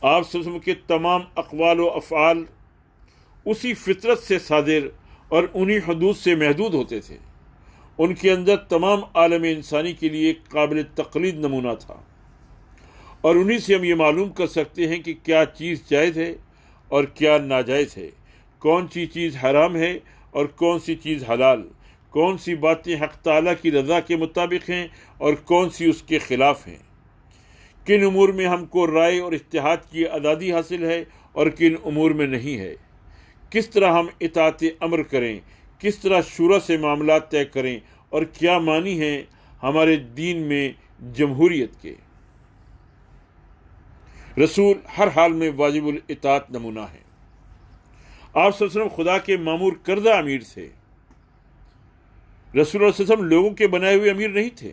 آپ صلی اللہ علیہ وسلم کے تمام اقوال و افعال اسی فطرت سے صادر اور انہی حدود سے محدود ہوتے تھے۔ ان کے اندر تمام عالم انسانی کے لیے ایک قابل تقلید نمونہ تھا، اور انہی سے ہم یہ معلوم کر سکتے ہیں کہ کیا چیز جائز ہے اور کیا ناجائز ہے، کون سی چیز حرام ہے اور کون سی چیز حلال، کون سی باتیں حق تعالیٰ کی رضا کے مطابق ہیں اور کون سی اس کے خلاف ہیں، کن امور میں ہم کو رائے اور اجتہاد کی آزادی حاصل ہے اور کن امور میں نہیں ہے، کس طرح ہم اطاعت امر کریں، کس طرح شورا سے معاملات طے کریں، اور کیا معنی ہیں ہمارے دین میں جمہوریت کے۔ رسول ہر حال میں واجب الاطاعت نمونہ ہے۔ آپ صلی اللہ علیہ وسلم خدا کے مامور کردہ امیر تھے۔ رسول اللہ صلی اللہ علیہ وسلم لوگوں کے بنائے ہوئے امیر نہیں تھے،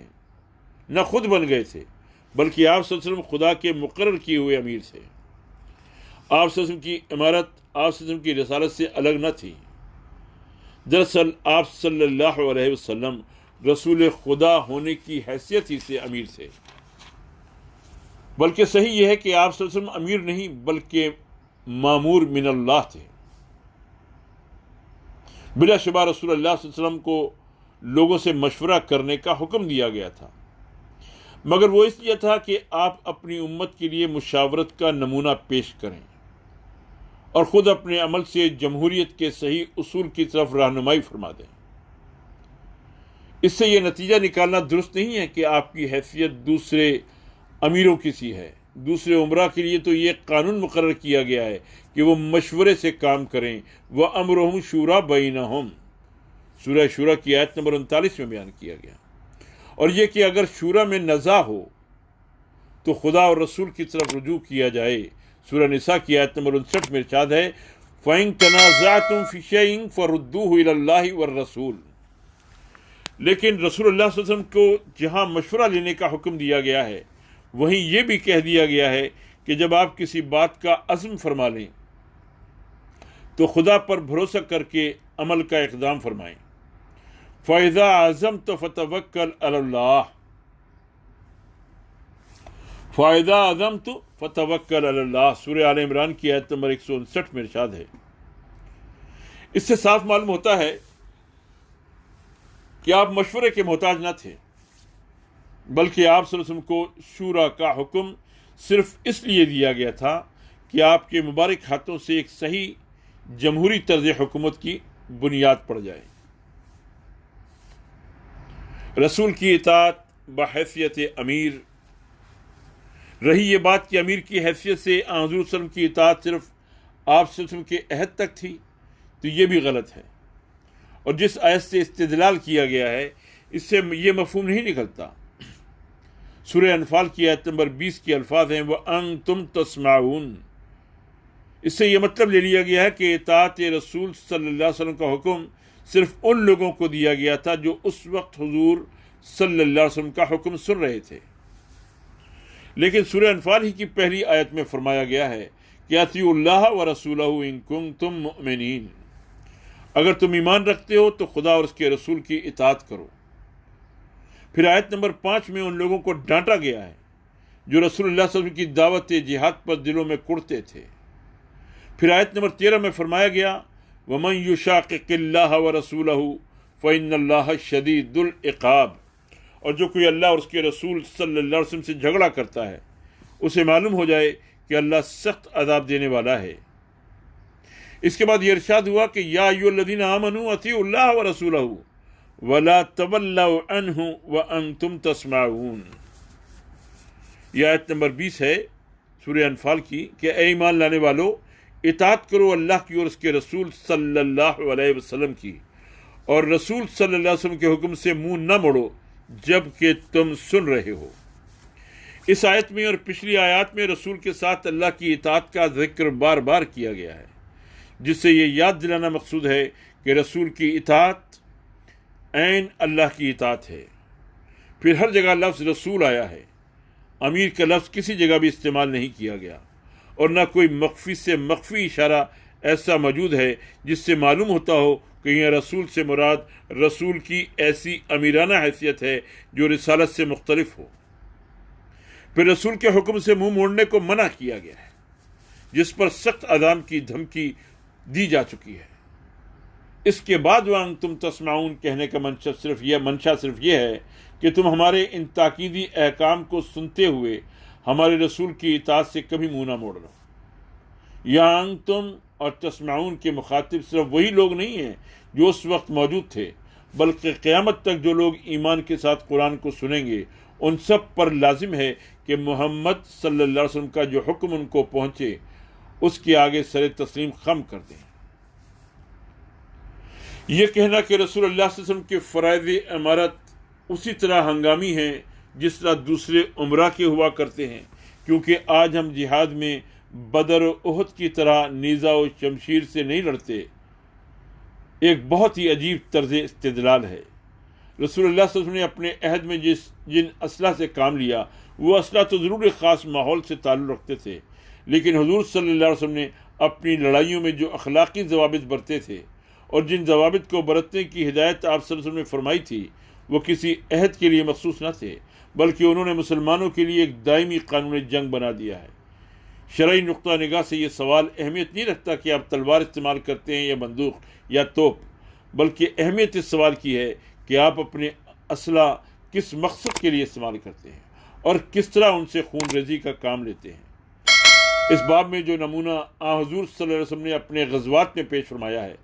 نہ خود بن گئے تھے، بلکہ آپ صلی اللہ علیہ وسلم خدا کے مقرر کیے ہوئے امیر تھے۔ آپ صلی اللہ علیہ وسلم کی امارت آپ صلی اللہ علیہ وسلم کی رسالت سے الگ نہ تھی۔ دراصل آپ صلی اللہ علیہ وسلم رسول خدا ہونے کی حیثیت ہی سے امیر تھے، بلکہ صحیح یہ ہے کہ آپ صلی اللہ علیہ وسلم امیر نہیں بلکہ مامور من اللہ تھے۔ بلا شبہ رسول اللہ صلی اللہ علیہ وسلم کو لوگوں سے مشورہ کرنے کا حکم دیا گیا تھا، مگر وہ اس لیے تھا کہ آپ اپنی امت کے لیے مشاورت کا نمونہ پیش کریں اور خود اپنے عمل سے جمہوریت کے صحیح اصول کی طرف رہنمائی فرما دیں۔ اس سے یہ نتیجہ نکالنا درست نہیں ہے کہ آپ کی حیثیت دوسرے امیروں کی سی ہے۔ دوسرے عمرہ کے لیے تو یہ قانون مقرر کیا گیا ہے کہ وہ مشورے سے کام کریں، وَأَمْرُهُمْ شُورَى بَيْنَهُمْ، سورہ شورى کی آیت نمبر 39 میں بیان کیا گیا۔ اور یہ کہ اگر شورا میں نزاع ہو تو خدا اور رسول کی طرف رجوع کیا جائے۔ سورہ نساء کی آیت نمبر 59 میں ارشاد ہے فَإِن تَنَازَعْتُمْ فِي شَيْءٍ فَرُدُّوهُ إِلَى اللَّهِ وَالرَّسُولِ، لیکن رسول اللہ صلی اللہ علیہ وسلم کو جہاں مشورہ لینے کا حکم دیا گیا ہے، وہیں یہ بھی کہہ دیا گیا ہے کہ جب آپ کسی بات کا عزم فرما لیں تو خدا پر بھروسہ کر کے عمل کا اقدام فرمائیں۔ فَإِذَا عَزَمْتَ فَتَوَكَّلْ عَلَى اللَّهِ، فَإِذَا عَزَمْتُ فَتَوَكَّلْ عَلَى اللَّهِ، سورہ آل عمران کی آیت نمبر 159 میں ارشاد ہے۔ اس سے صاف معلوم ہوتا ہے کہ آپ مشورے کے محتاج نہ تھے، بلکہ آپ صلی اللہ علیہ وسلم کو شورا کا حکم صرف اس لیے دیا گیا تھا کہ آپ کے مبارک ہاتھوں سے ایک صحیح جمہوری طرز حکومت کی بنیاد پڑ جائے۔ رسول کی اطاعت بحیثیت امیر رہی۔ یہ بات کہ امیر کی حیثیت سے حضور صلی اللہ علیہ وسلم کی اطاعت صرف آپ صلی اللہ علیہ وسلم کے عہد تک تھی تو یہ بھی غلط ہے، اور جس آیت سے استدلال کیا گیا ہے اس سے یہ مفہوم نہیں نکلتا۔ سورہ انفال کی آیت نمبر 20 کے الفاظ ہیں وَأَنْتُمْ تَسْمَعُونَ، اس سے یہ مطلب لے لیا گیا ہے کہ اطاعت رسول صلی اللہ علیہ وسلم کا حکم صرف ان لوگوں کو دیا گیا تھا جو اس وقت حضور صلی اللہ علیہ وسلم کا حکم سن رہے تھے۔ لیکن سورہ انفال ہی کی پہلی آیت میں فرمایا گیا ہے کہ اطیعوا اللہ ورسولہ ان کنتم مؤمنین، اگر تم ایمان رکھتے ہو تو خدا اور اس کے رسول کی اطاعت کرو۔ پھر آیت نمبر 5 میں ان لوگوں کو ڈانٹا گیا ہے جو رسول اللہ صلی اللہ علیہ وسلم کی دعوت جہاد پر دلوں میں کڑتے تھے۔ پھر آیت نمبر 13 میں فرمایا گیا وَمَن يُشَاقِقِ اللَّهَ وَرَسُولَهُ فَإِنَّ اللَّهَ شَدِيدُ الْعِقَابِ، اور جو کوئی اللہ اور اس کے رسول صلی اللہ علیہ وسلم سے جھگڑا کرتا ہے اسے معلوم ہو جائے کہ اللہ سخت عذاب دینے والا ہے۔ اس کے بعد یہ ارشاد ہوا کہ یا ایھا الذین آمنوا اطیعوا اللہ ورسولہ ولا تولوا عنہ وانتم تسمعون، یہ آیت نمبر 20 ہے سورہ انفال کی کہ اے ایمان لانے والو، اطاعت کرو اللہ کی اور اس کے رسول صلی اللہ علیہ وسلم کی، اور رسول صلی اللہ علیہ وسلم کے حکم سے منہ نہ موڑو جب کہ تم سن رہے ہو۔ اس آیت میں اور پچھلی آیات میں رسول کے ساتھ اللہ کی اطاعت کا ذکر بار بار کیا گیا ہے، جس سے یہ یاد دلانا مقصود ہے کہ رسول کی اطاعت عین اللہ کی اطاعت ہے۔ پھر ہر جگہ لفظ رسول آیا ہے، امیر کا لفظ کسی جگہ بھی استعمال نہیں کیا گیا، اور نہ کوئی مخفی سے مخفی اشارہ ایسا موجود ہے جس سے معلوم ہوتا ہو کہ یہ رسول سے مراد رسول کی ایسی امیرانہ حیثیت ہے جو رسالت سے مختلف ہو۔ پھر رسول کے حکم سے منہ موڑنے کو منع کیا گیا ہے، جس پر سخت عذاب کی دھمکی دی جا چکی ہے۔ اس کے بعد وَأَنْتُمْ تَسْمَعُونَ کہنے کا منشا صرف یہ ہے کہ تم ہمارے ان تاکیدی احکام کو سنتے ہوئے ہمارے رسول کی اطاعت سے کبھی منہ نہ موڑ لو۔ یہاں انتم اور تسمعون کے مخاطب صرف وہی لوگ نہیں ہیں جو اس وقت موجود تھے، بلکہ قیامت تک جو لوگ ایمان کے ساتھ قرآن کو سنیں گے ان سب پر لازم ہے کہ محمد صلی اللہ علیہ وسلم کا جو حکم ان کو پہنچے اس کے آگے سر تسلیم خم کر دیں۔ یہ کہنا کہ رسول اللہ صلی اللہ علیہ وسلم کے فرائض امارت اسی طرح ہنگامی ہیں جس طرح دوسرے عمرہ کے ہوا کرتے ہیں، کیونکہ آج ہم جہاد میں بدر و احد کی طرح نیزہ و شمشیر سے نہیں لڑتے، ایک بہت ہی عجیب طرز استدلال ہے۔ رسول اللہ صلی اللہ علیہ وسلم نے اپنے عہد میں جن اسلحہ سے کام لیا وہ اسلحہ تو ضرور ایک خاص ماحول سے تعلق رکھتے تھے، لیکن حضور صلی اللہ علیہ وسلم نے اپنی لڑائیوں میں جو اخلاقی ضوابط برتے تھے اور جن ضوابط کو برتنے کی ہدایت آپ صلی اللہ علیہ وسلم نے فرمائی تھی وہ کسی عہد کے لیے مخصوص نہ تھے، بلکہ انہوں نے مسلمانوں کے لیے ایک دائمی قانون جنگ بنا دیا ہے۔ شرعی نقطہ نگاہ سے یہ سوال اہمیت نہیں رکھتا کہ آپ تلوار استعمال کرتے ہیں یا بندوق یا توپ، بلکہ اہمیت اس سوال کی ہے کہ آپ اپنے اسلحہ کس مقصد کے لیے استعمال کرتے ہیں اور کس طرح ان سے خون ریزی کا کام لیتے ہیں۔ اس باب میں جو نمونہ حضور صلی اللہ علیہ وسلم نے اپنے غزوات میں پیش فرمایا ہے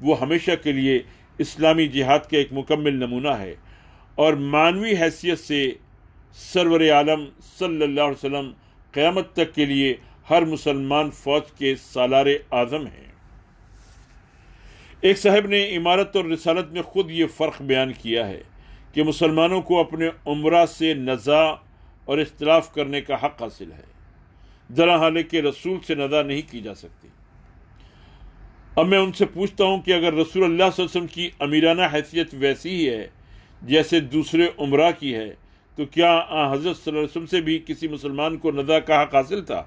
وہ ہمیشہ کے لیے اسلامی جہاد کا ایک مکمل نمونہ ہے، اور معنوی حیثیت سے سرور عالم صلی اللہ علیہ وسلم قیامت تک کے لیے ہر مسلمان فوج کے سالار اعظم ہیں۔ ایک صاحب نے امارت اور رسالت میں خود یہ فرق بیان کیا ہے کہ مسلمانوں کو اپنے عمرہ سے نزاع اور اختلاف کرنے کا حق حاصل ہے، درا حال کہ رسول سے نزاع نہیں کی جا سکتی۔ اب میں ان سے پوچھتا ہوں کہ اگر رسول اللہ صلی اللہ علیہ وسلم کی امیرانہ حیثیت ویسی ہی ہے جیسے دوسرے عمرہ کی ہے تو کیا حضرت صلی اللہ علیہ وسلم سے بھی کسی مسلمان کو نزاع کا حق حاصل تھا؟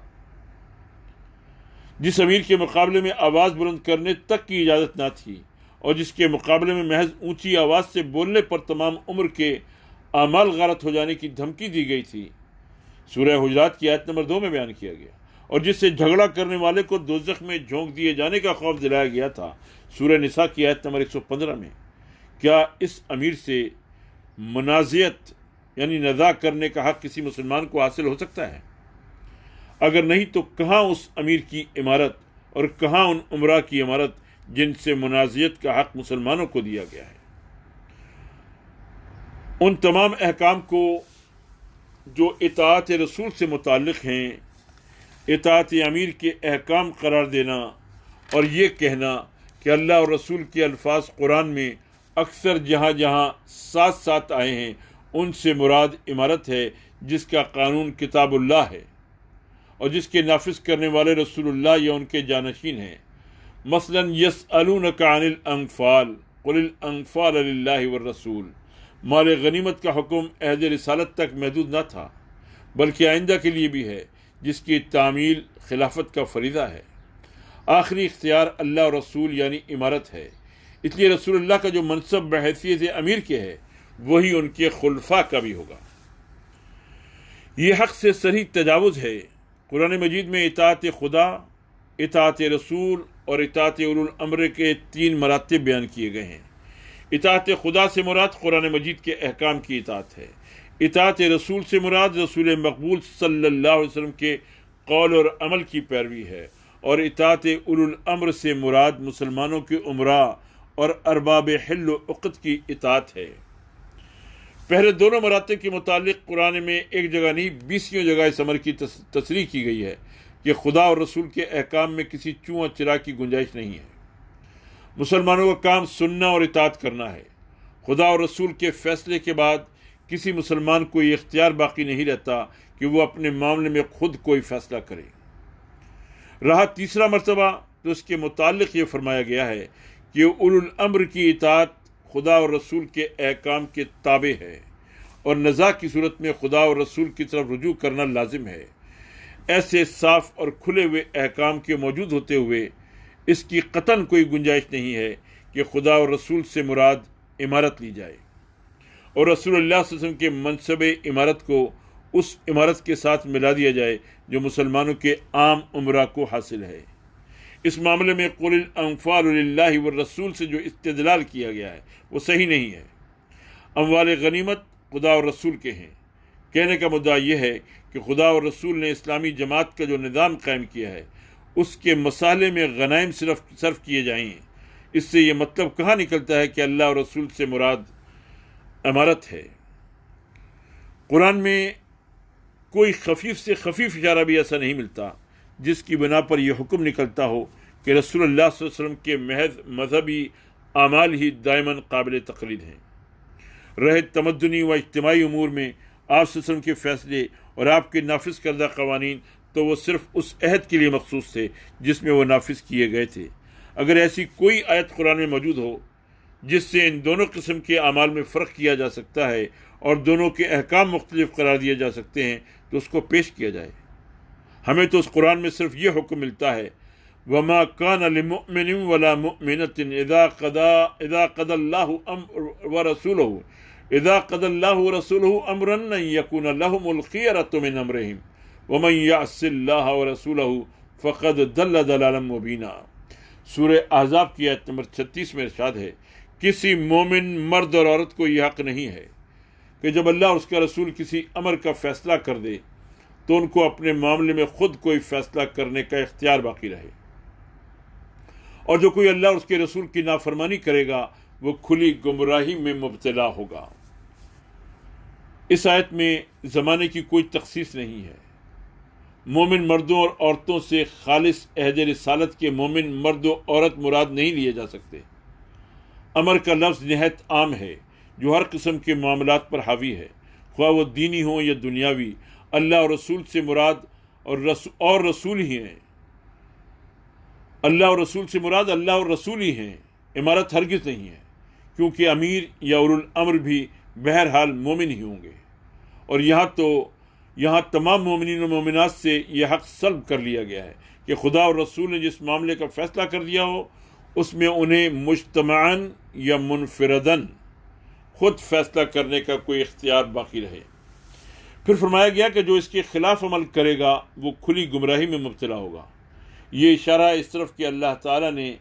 جس امیر کے مقابلے میں آواز بلند کرنے تک کی اجازت نہ تھی اور جس کے مقابلے میں محض اونچی آواز سے بولنے پر تمام عمر کے اعمال غارت ہو جانے کی دھمکی دی گئی تھی، سورہ حجرات کی آیت نمبر 2 میں بیان کیا گیا، اور جس سے جھگڑا کرنے والے کو دوزخ میں جھونک دیے جانے کا خوف دلایا گیا تھا، سورہ نساء کی آیت نمبر 115 میں، کیا اس امیر سے منازعت یعنی نزاع کرنے کا حق کسی مسلمان کو حاصل ہو سکتا ہے؟ اگر نہیں تو کہاں اس امیر کی امارت اور کہاں ان عمرہ کی امارت جن سے منازعت کا حق مسلمانوں کو دیا گیا ہے؟ ان تمام احکام کو جو اطاعت رسول سے متعلق ہیں اطاعت امیر کے احکام قرار دینا اور یہ کہنا کہ اللہ اور رسول کے الفاظ قرآن میں اکثر جہاں جہاں ساتھ ساتھ آئے ہیں ان سے مراد امارت ہے جس کا قانون کتاب اللہ ہے اور جس کے نافذ کرنے والے رسول اللہ یا ان کے جانشین ہیں۔ مثلا یسألونک عن الانفال قل الانفال للہ والرسول، مال غنیمت کا حکم عہد رسالت تک محدود نہ تھا بلکہ آئندہ کے لیے بھی ہے، جس کی تعمیل خلافت کا فریضہ ہے۔ آخری اختیار اللہ اور رسول یعنی امارت ہے، اس لیے رسول اللہ کا جو منصب بحیثیت امیر کے ہے وہی ان کے خلفاء کا بھی ہوگا۔ یہ حق سے صریح تجاوز ہے۔ قرآن مجید میں اطاعت خدا، اطاعت رسول اور اطاعت اولو الامر کے 3 مراتب بیان کیے گئے ہیں۔ اطاعت خدا سے مراد قرآن مجید کے احکام کی اطاعت ہے، اطاعت رسول سے مراد رسول مقبول صلی اللہ علیہ وسلم کے قول اور عمل کی پیروی ہے، اور اطاعت اولو الامر سے مراد مسلمانوں کے امراء اور ارباب حل و عقد کی اطاعت ہے۔ پہلے دونوں مراتب کے متعلق قرآن میں ایک جگہ نہیں 20 جگہ اس امر کی تصریح کی گئی ہے کہ خدا اور رسول کے احکام میں کسی چوں اور چرا کی گنجائش نہیں ہے۔ مسلمانوں کا کام سننا اور اطاعت کرنا ہے۔ خدا اور رسول کے فیصلے کے بعد کسی مسلمان کو یہ اختیار باقی نہیں رہتا کہ وہ اپنے معاملے میں خود کوئی فیصلہ کرے۔ رہا تیسرا مرتبہ تو اس کے متعلق یہ فرمایا گیا ہے کہ اولو الامر کی اطاعت خدا اور رسول کے احکام کے تابع ہے، اور نزاع کی صورت میں خدا اور رسول کی طرف رجوع کرنا لازم ہے۔ ایسے صاف اور کھلے ہوئے احکام کے موجود ہوتے ہوئے اس کی قطعاً کوئی گنجائش نہیں ہے کہ خدا اور رسول سے مراد امارت لی جائے اور رسول اللہ صلی اللہ علیہ وسلم کے منصب امارت کو اس امارت کے ساتھ ملا دیا جائے جو مسلمانوں کے عام امراء کو حاصل ہے۔ اس معاملے میں قل الانفال للہ والرسول سے جو استدلال کیا گیا ہے وہ صحیح نہیں ہے۔ اموال غنیمت خدا اور رسول کے ہیں۔ کہنے کا مدعا یہ ہے کہ خدا اور رسول نے اسلامی جماعت کا جو نظام قائم کیا ہے اس کے مسالے میں غنائم صرف کیے جائیں۔ اس سے یہ مطلب کہاں نکلتا ہے کہ اللہ اور رسول سے مراد امارت ہے؟ قرآن میں کوئی خفیف سے خفیف اشارہ بھی ایسا نہیں ملتا جس کی بنا پر یہ حکم نکلتا ہو کہ رسول اللہ صلی اللہ علیہ وسلم کے محض مذہبی اعمال ہی دائماً قابل تقلید ہیں۔ رہے تمدنی و اجتماعی امور میں آپ صلی اللہ علیہ وسلم کے فیصلے اور آپ کے نافذ کردہ قوانین تو وہ صرف اس عہد کے لیے مخصوص تھے جس میں وہ نافذ کیے گئے تھے۔ اگر ایسی کوئی آیت قرآن میں موجود ہو جس سے ان دونوں قسم کے اعمال میں فرق کیا جا سکتا ہے اور دونوں کے احکام مختلف قرار دیے جا سکتے ہیں تو اس کو پیش کیا جائے۔ ہمیں تو اس قرآن میں صرف یہ حکم ملتا ہے وَمَا كَانَ لِمُؤْمِنٍ وَلَا مُؤْمِنَةٍ إِذَا قَضَى اللَّهُ وَرَسُولُهُ أَمْرًا أَن يَكُونَ لَهُمُ الْخِيَرَةُ مِنْ أَمْرِهِمْ وَمَن يَعْصِ اللَّهَ وَرَسُولَهُ فَقَدْ ضَلَّ ضَلَالًا مُبِينًا۔ سورہ احزاب کی آیت نمبر 36 میں ارشاد ہے کسی مومن مرد اور عورت کو یہ حق نہیں ہے کہ جب اللہ اور اس کا رسول کسی امر کا فیصلہ کر دے تو ان کو اپنے معاملے میں خود کوئی فیصلہ کرنے کا اختیار باقی رہے، اور جو کوئی اللہ اور اس کے رسول کی نافرمانی کرے گا وہ کھلی گمراہی میں مبتلا ہوگا۔ اس آیت میں زمانے کی کوئی تخصیص نہیں ہے۔ مومن مردوں اور عورتوں سے خالص عہد رسالت کے مومن مرد و عورت مراد نہیں لیے جا سکتے۔ امر کا لفظ نہایت عام ہے جو ہر قسم کے معاملات پر حاوی ہے، خواہ وہ دینی ہوں یا دنیاوی۔ اللہ اور رسول سے مراد اور رسول ہی ہیں۔ اللہ اور رسول سے مراد اللہ اور رسول ہی ہیں، امارت ہرگز نہیں ہے، کیونکہ امیر یا اولو الامر بھی بہرحال مومن ہی ہوں گے، اور یہاں تمام مومنین و مومنات سے یہ حق سلب کر لیا گیا ہے کہ خدا اور رسول نے جس معاملے کا فیصلہ کر دیا ہو اس میں انہیں مجتمعاً یا منفرداً خود فیصلہ کرنے کا کوئی اختیار باقی رہے۔ پھر فرمایا گیا کہ جو اس کے خلاف عمل کرے گا وہ کھلی گمراہی میں مبتلا ہوگا۔ یہ اشارہ اس طرف کہ اللہ تعالیٰ نے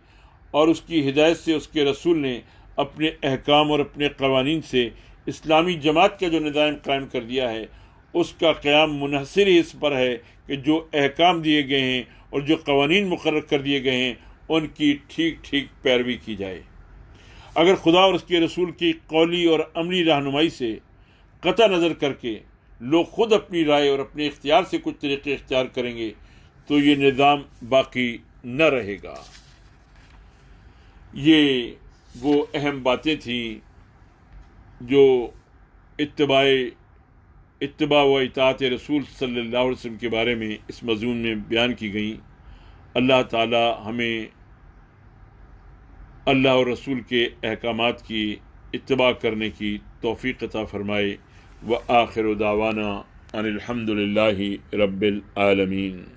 اور اس کی ہدایت سے اس کے رسول نے اپنے احکام اور اپنے قوانین سے اسلامی جماعت کا جو نظام قائم کر دیا ہے اس کا قیام منحصر ہی اس پر ہے کہ جو احکام دیے گئے ہیں اور جو قوانین مقرر کر دیے گئے ہیں ان کی ٹھیک ٹھیک پیروی کی جائے۔ اگر خدا اور اس کے رسول کی قولی اور عملی رہنمائی سے قطع نظر کر کے لوگ خود اپنی رائے اور اپنے اختیار سے کچھ طریقے اختیار کریں گے تو یہ نظام باقی نہ رہے گا۔ یہ وہ اہم باتیں تھیں جو اتباع و اطاعت رسول صلی اللہ علیہ وسلم کے بارے میں اس مضمون میں بیان کی گئیں۔ اللہ تعالی ہمیں اللہ اور رسول کے احکامات کی اتباع کرنے کی توفیق عطا فرمائے۔ وآخر دعوانا ان الحمد للہ رب العالمین۔